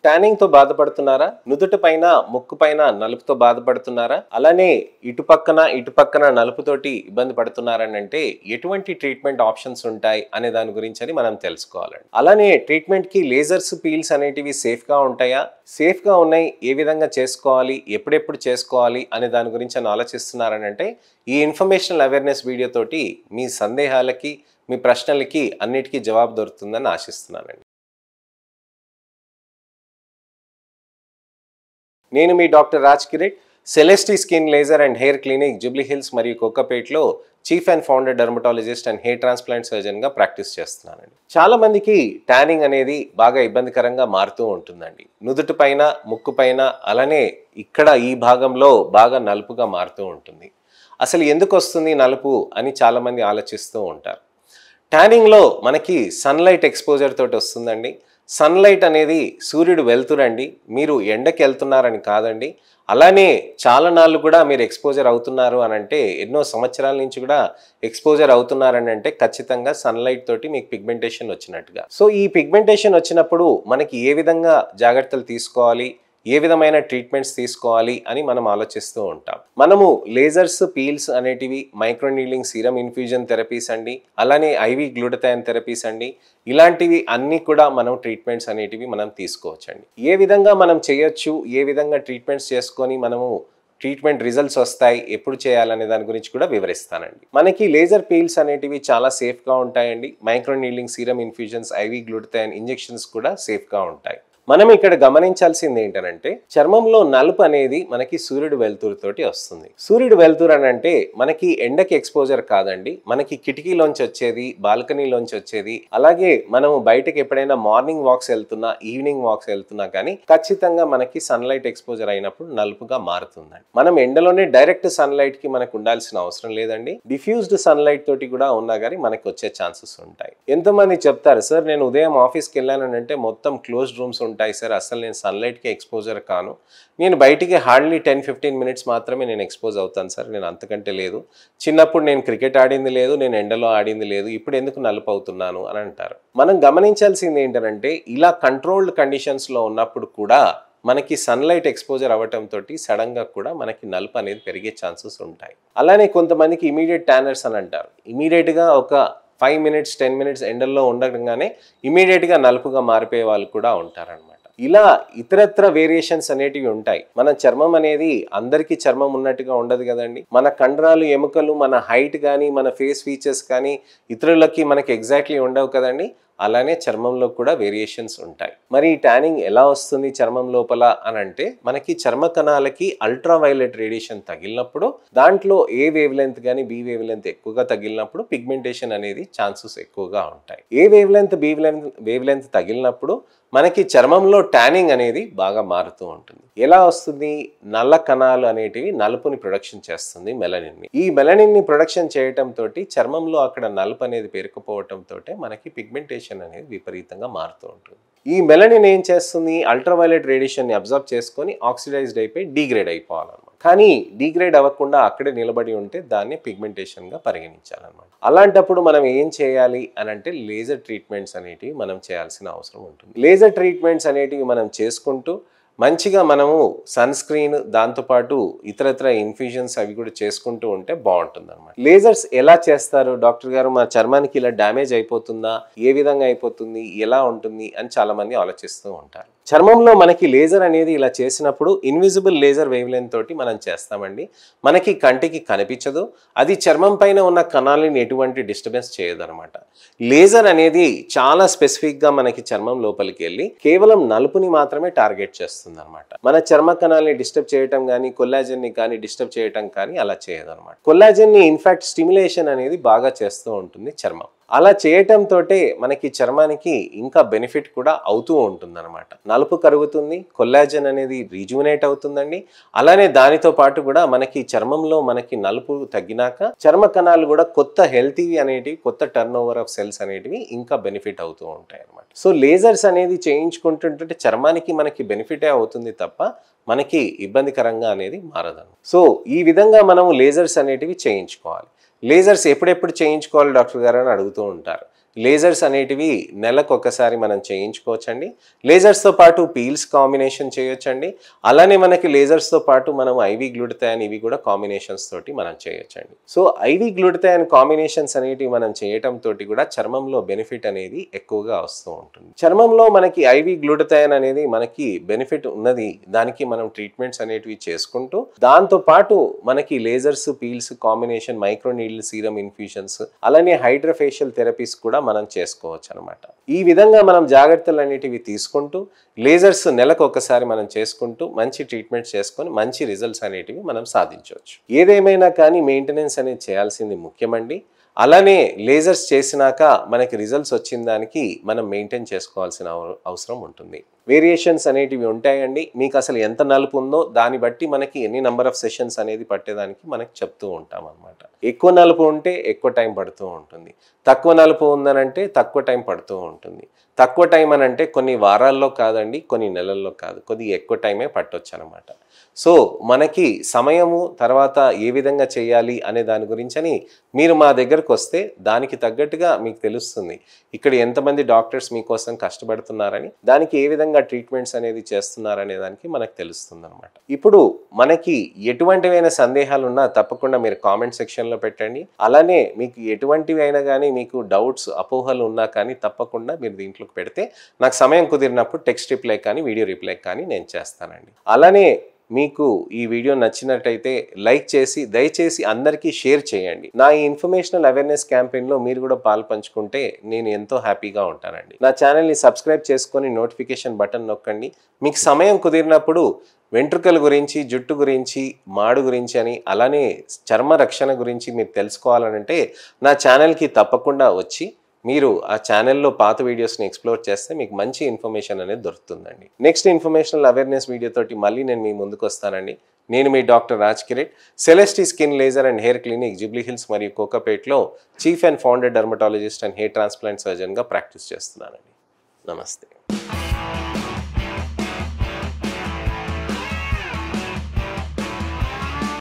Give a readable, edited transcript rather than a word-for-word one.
Tanning తో బాధపడుతున్నారా? నుదుటి పైన ముక్కు పైన నలుపుతో బాధపడుతున్నారా? అలానే ఇటుపక్కన నలుపుతోటి ఇబ్బంది పడుతున్నారని అంటే ఎటువంటి ట్రీట్మెంట్ ఆప్షన్స్ ఉంటాయి అనే దాని గురించి మనం తెలుసుకోవాలండి. అలానే ట్రీట్మెంట్ కి లేజర్స్ పీల్స్ అనేటివి సేఫ్ గా ఉంటాయా? సేఫ్ గా ఉన్నాయి, ఏ విధంగా చేసుకోవాలి, ఎప్పుడెప్పుడు చేసుకోవాలి అనే దాని గురించి ఆలోచిస్తున్నారని అంటే ఈ ఇన్ఫర్మేషనల్ అవేర్నెస్ వీడియో తోటి మీ సందేహాలకి, మీ ప్రశ్నలకి అన్నిటికీ జవాబు దొరుకుతుందని ఆశిస్తున్నానండి. నేను మీ doctor Raj Kireet, Celestee skin laser and hair clinic Jubilee Hills మరియు కోకాపేట్లో chief and founder dermatologist and hair transplant సర్జన్గా ప్రాక్టీస్ చేస్తున్నానండి. చాలా మందికి ట్యానింగ్ అనేది బాగా ఇబ్బందికరంగా మారుతూ ఉంటుందండి. నుదుటి పైన, ముక్కు పైన, అలానే ఇక్కడ ఈ భాగంలో బాగా నలుపుగా మారుతూ ఉంటుంది. అసలు ఎందుకు వస్తుంది నలుపు అని చాలామంది ఆలోచిస్తూ ఉంటారు. ట్యానింగ్లో మనకి సన్లైట్ ఎక్స్పోజర్ తోటి వస్తుందండి. సన్లైట్ అనేది సూర్యుడు వెళ్తురండి, మీరు ఎండకి వెళ్తున్నారని కాదండి. అలానే చాలా నాళ్ళు కూడా మీరు ఎక్స్పోజర్ అవుతున్నారు అని అంటే, ఎన్నో సంవత్సరాల నుంచి కూడా ఎక్స్పోజర్ అవుతున్నారని అంటే ఖచ్చితంగా సన్లైట్ తోటి మీకు పిగ్మెంటేషన్ వచ్చినట్టుగా. సో ఈ పిగ్మెంటేషన్ వచ్చినప్పుడు మనకి ఏ విధంగా జాగ్రత్తలు తీసుకోవాలి, ఏ విధమైన ట్రీట్మెంట్స్ తీసుకోవాలి అని మనం ఆలోచిస్తూ ఉంటాం. మనము లేజర్స్, పీల్స్ అనేటివి, మైక్రోనీడ్లింగ్ సీరం ఇన్ఫ్యూజన్ థెరపీస్ అండి, అలానే ఐవి గ్లూటథైన్ థెరపీస్ అండి, ఇలాంటివి అన్నీ కూడా మనం ట్రీట్మెంట్స్ అనేటివి మనం తీసుకోవచ్చండి. ఏ విధంగా మనం చేయొచ్చు, ఏ విధంగా ట్రీట్మెంట్స్ చేసుకొని మనము ట్రీట్మెంట్ రిజల్ట్స్ వస్తాయి, ఎప్పుడు చేయాలనే దాని గురించి కూడా వివరిస్తానండి. మనకి లేజర్ పీల్స్ అనేటివి చాలా సేఫ్గా ఉంటాయండి. Microneedling serum infusions, IV glutathione injections కూడా సేఫ్గా ఉంటాయి. మనం ఇక్కడ గమనించాల్సింది ఏంటంటే, చర్మంలో నలుపు అనేది మనకి సూర్యుడు వెలుతురుతోటి వస్తుంది. సూర్యుడు వెలుతురు అని అంటే మనకి ఎండకి ఎక్స్పోజర్ కాదండి, మనకి కిటికీలోంచి వచ్చేది, బాల్కనీలోంచి వచ్చేది. అలాగే మనము బయటకి ఎప్పుడైనా మార్నింగ్ వాక్స్ వెళ్తున్నా, ఈవినింగ్ వాక్స్ వెళ్తున్నా కానీ ఖచ్చితంగా మనకి సన్లైట్ ఎక్స్పోజర్ అయినప్పుడు నలుపుగా మారుతుందండి. మనం ఎండలోనే డైరెక్ట్ సన్లైట్ కి మనకు ఉండాల్సిన అవసరం లేదండి. డిఫ్యూజ్డ్ సన్లైట్ తోటి కూడా ఉన్నా కానీ మనకి వచ్చే ఛాన్సెస్ ఉంటాయి. ఎంతోమంది చెప్తారు, సార్ నేను ఉదయం ఆఫీస్కి వెళ్ళానంటే మొత్తం క్లోజ్డ్ రూమ్స్ ఉంటాయి సార్, అసలు నేను సన్లైట్కి ఎక్స్పోజర్ కాను, నేను బయటికి హార్డ్లీ 10-15 మినిట్స్ మాత్రమే నేను ఎక్స్పోజ్ అవుతాను సార్, నేను అంతకంటే లేదు, చిన్నప్పుడు నేను క్రికెట్ ఆడింది లేదు, నేను ఎండలో ఆడింది లేదు, ఇప్పుడు ఎందుకు నలుపు అవుతున్నాను అని అంటారు. మనం గమనించాల్సింది ఏంటంటే, ఇలా కంట్రోల్డ్ కండిషన్స్లో ఉన్నప్పుడు కూడా మనకి సన్లైట్ ఎక్స్పోజర్ అవ్వటంతో సడన్గా కూడా మనకి నలుపు అనేది పెరిగే ఛాన్సెస్ ఉంటాయి. అలానే కొంతమందికి ఇమీడియట్ ట్యానర్స్ అని అంటారు. ఇమీడియట్గా ఒక 5 మినిట్స్ 10 మినిట్స్ ఎండల్లో ఉండగానే ఇమీడియట్గా నలుపుగా మారిపోయే వాళ్ళు కూడా ఉంటారనమాట. ఇలా ఇతరత్ర వేరియేషన్స్ అనేటివి ఉంటాయి. మన చర్మం అనేది అందరికీ చర్మం ఉన్నట్టుగా ఉండదు కదండి. మన కండరాలు, ఎముకలు, మన హైట్ కానీ, మన ఫేస్ ఫీచర్స్ కానీ ఇతరులకి మనకి ఎగ్జాక్ట్లీ ఉండవు కదండి. అలానే చర్మంలో కూడా వేరియేషన్స్ ఉంటాయి. మరి ఈ ట్యానింగ్ ఎలా వస్తుంది చర్మం లోపల అని అంటే, మనకి చర్మ కణాలకి అల్ట్రావైలెట్ రేడియేషన్ తగిలినప్పుడు, దాంట్లో ఏ వేవ్ లెంత్ కానీ బి వేవ్ లెంత్ ఎక్కువగా తగిలినప్పుడు పిగ్మెంటేషన్ అనేది ఛాన్సెస్ ఎక్కువగా ఉంటాయి. A wavelength B wavelength తగిలినప్పుడు మనకి చర్మంలో ట్యానింగ్ అనేది బాగా మారుతూ ఉంటుంది. ఎలా వస్తుంది? నల్ల కణాలు అనేటివి నలుపుని ప్రొడక్షన్ చేస్తుంది, మెలనిన్ని. ఈ మెలనిన్ని ప్రొడక్షన్ చేయటంతో చర్మంలో అక్కడ నలుపు అనేది పేరుకుపోవటంతో మనకి పిగ్మెంటేషన్ అనేది విపరీతంగా మారుతూ ఉంటుంది. ఈ మెలనిన్ ఏం చేస్తుంది? అల్ట్రావైలెట్ రేడియేషన్ని అబ్జర్వ్ చేసుకొని ఆక్సిడైజ్డ్ అయిపోయి డీగ్రేడ్ అయిపోవాలన్నమాట. కానీ డీగ్రేడ్ అవ్వకుండా అక్కడే నిలబడి ఉంటే దాన్ని పిగ్మెంటేషన్గా పరిగణించాలన్నమాట. అలాంటప్పుడు మనం ఏం చేయాలి అని అంటే, లేజర్ ట్రీట్మెంట్స్ అనేటివి మనం చేయాల్సిన అవసరం ఉంటుంది. లేజర్ ట్రీట్మెంట్స్ అనేటివి మనం చేసుకుంటూ మంచిగా మనము సన్ స్క్రీన్, దాంతోపాటు ఇతరత్ర ఇన్ఫ్యూజన్స్ అవి కూడా చేసుకుంటూ ఉంటే బాగుంటుంది అనమాట. లేజర్స్ ఎలా చేస్తారు డాక్టర్ గారు? మా చర్మానికి ఇలా డ్యామేజ్ అయిపోతుందా, ఏ విధంగా అయిపోతుంది, ఎలా ఉంటుంది అని చాలా మంది ఆలోచిస్తూ ఉంటారు. చర్మంలో మనకి లేజర్ అనేది ఇలా చేసినప్పుడు ఇన్విజిబుల్ లేజర్ వేవ్ లెంత్ తోటి మనం చేస్తామండి. మనకి కంటికి కనిపించదు, అది చర్మం పైన ఉన్న కణాలని ఎటువంటి డిస్టర్బెన్స్ చేయదు అనమాట. లేజర్ అనేది చాలా స్పెసిఫిక్గా మనకి చర్మం లోపలికి వెళ్ళి కేవలం నలుపుని మాత్రమే టార్గెట్ చేస్తుంది అనమాట. మన చర్మ కణాలని డిస్టర్బ్ చేయటం కానీ, కొల్లాజన్ని కానీ డిస్టర్బ్ చేయటం కానీ అలా చేయదు అనమాట. కొల్లాజన్ని ఇన్ఫాక్ట్ స్టిమ్యులేషన్ అనేది బాగా చేస్తూ ఉంటుంది చర్మం. అలా చేయటంతో మనకి చర్మానికి ఇంకా బెనిఫిట్ కూడా అవుతూ ఉంటుంది అనమాట. నలుపు కరుగుతుంది, కొల్లాజన్ అనేది రీజువనేట్ అవుతుందండి. అలానే దానితో పాటు కూడా మనకి చర్మంలో మనకి నలుపు తగ్గినాక చర్మ కణాలు కూడా కొత్త హెల్తీవి అనేటివి, కొత్త టర్న్ ఓవర్ ఆఫ్ సెల్స్ అనేటివి ఇంకా బెనిఫిట్ అవుతూ ఉంటాయి అనమాట. సో లేజర్స్ అనేది చేయించుకుంటుంటే చర్మానికి మనకి బెనిఫిటే అవుతుంది తప్ప మనకి ఇబ్బందికరంగా అనేది మారదు. సో ఈ విధంగా మనము లేజర్స్ అనేటివి చేయించుకోవాలి. లేజర్స్ ఎప్పుడెప్పుడు చేయించుకోవాలి డాక్టర్ గారు అని అడుగుతూ ఉంటారు. లేజర్స్ అనేటివి నెలకు ఒకసారి మనం చేయించుకోవచ్చండి. లేజర్స్తో పాటు పీల్స్ కాంబినేషన్ చేయొచ్చండి. అలానే మనకి లేజర్స్తో పాటు మనం ఐవీ గ్లూటథయాన్ ఇవి కూడా కాంబినేషన్స్ తోటి మనం చేయొచ్చండి. సో ఐవీ గ్లూటథయాన్ కాంబినేషన్స్ అనేటివి మనం చేయటం తోటి కూడా చర్మంలో బెనిఫిట్ అనేది ఎక్కువగా వస్తూ ఉంటుంది. చర్మంలో మనకి ఐవీ గ్లూటథయాన్ అనేది మనకి బెనిఫిట్ ఉన్నది, దానికి మనం ట్రీట్మెంట్స్ అనేటివి చేసుకుంటూ దాంతో పాటు మనకి lasers peels combination, micro needle serum infusions, అలానే హైడ్రోఫేషియల్ థెరపీస్ కూడా మనం చేసుకోవచ్చు అనమాట. ఈ విధంగా మనం జాగ్రత్తలు అనేటివి తీసుకుంటూ లేజర్స్ నెలకు ఒకసారి మనం చేసుకుంటూ మంచి ట్రీట్మెంట్ చేసుకొని మంచి రిజల్ట్స్ అనేటివి మనం సాధించవచ్చు. ఏదేమైనా కానీ మెయింటెనెన్స్ అనేది చేయాల్సింది ముఖ్యమండి. అలానే లేజర్స్ చేసినాక మనకి రిజల్ట్స్ వచ్చిన దానికి మనం మెయింటైన్ చేసుకోవాల్సిన అవసరం ఉంటుంది. వేరియేషన్స్ అనేటివి ఉంటాయండి. మీకు అసలు ఎంత నలుపు ఉందో దాన్ని బట్టి మనకి ఎన్ని నెంబర్ ఆఫ్ సెషన్స్ అనేది పట్టేదానికి మనకి చెప్తూ ఉంటాం అనమాట. ఎక్కువ నలుపు ఉంటే ఎక్కువ టైం పడుతూ ఉంటుంది, తక్కువ నలుపు ఉందనంటే తక్కువ టైం పడుతూ ఉంటుంది. తక్కువ టైం అని అంటే కొన్ని వారాల్లో కాదండి, కొన్ని నెలల్లో కాదు, కొద్దిగా ఎక్కువ టైమే పట్టొచ్చు అనమాట. సో మనకి సమయము తర్వాత ఏ విధంగా చేయాలి అనే దాని గురించని మీరు మా దగ్గరకు వస్తే దానికి తగ్గట్టుగా మీకు తెలుస్తుంది ఇక్కడ ఎంతమంది డాక్టర్స్ మీకోసం కష్టపడుతున్నారని, దానికి ఏ విధంగా ట్రీట్మెంట్స్ అనేది చేస్తున్నారనే దానికి మనకు తెలుస్తుంది అనమాట. ఇప్పుడు మనకి ఎటువంటివైనా సందేహాలు ఉన్నా తప్పకుండా మీరు కామెంట్ సెక్షన్లో పెట్టండి. అలానే మీకు ఎటువంటివి అయినా కానీ మీకు డౌట్స్ అపోహలు ఉన్నా కానీ తప్పకుండా మీరు దీంట్లోకి పెడితే నాకు సమయం కుదిరినప్పుడు టెక్స్ట్ రిప్లై కానీ వీడియో రిప్లై కానీ నేను చేస్తానండి. అలానే మీకు ఈ వీడియో నచ్చినట్టయితే లైక్ చేసి దయచేసి అందరికీ షేర్ చేయండి. నా ఈ ఇన్ఫర్మేషనల్ అవేర్నెస్ క్యాంపెయిన్లో మీరు కూడా పాల్పంచుకుంటే నేను ఎంతో హ్యాపీగా ఉంటానండి. నా ఛానల్ని సబ్స్క్రైబ్ చేసుకొని నోటిఫికేషన్ బటన్ నొక్కండి. మీకు సమయం కుదిరినప్పుడు వెంట్రుకల గురించి, జుట్టు గురించి, మాడు గురించి అని అలానే చర్మ రక్షణ గురించి మీరు తెలుసుకోవాలనంటే నా ఛానల్కి తప్పకుండా వచ్చి మీరు ఆ ఛానల్లో పాత వీడియోస్ని ఎక్స్ప్లోర్ చేస్తే మీకు మంచి ఇన్ఫర్మేషన్ అనేది దొరుకుతుందండి. నెక్స్ట్ ఇన్ఫర్మేషనల్ అవేర్నెస్ వీడియోతోటి మళ్ళీ నేను మీ ముందుకు వస్తానండి. నేను మీ doctor Raj Kireet, Celestee skin laser and hair clinic Jubilee Hills మరియు కోకాపేట్లో chief and founder dermatologist and hair transplant సర్జన్గా ప్రాక్టీస్ చేస్తున్నానండి. నమస్తే.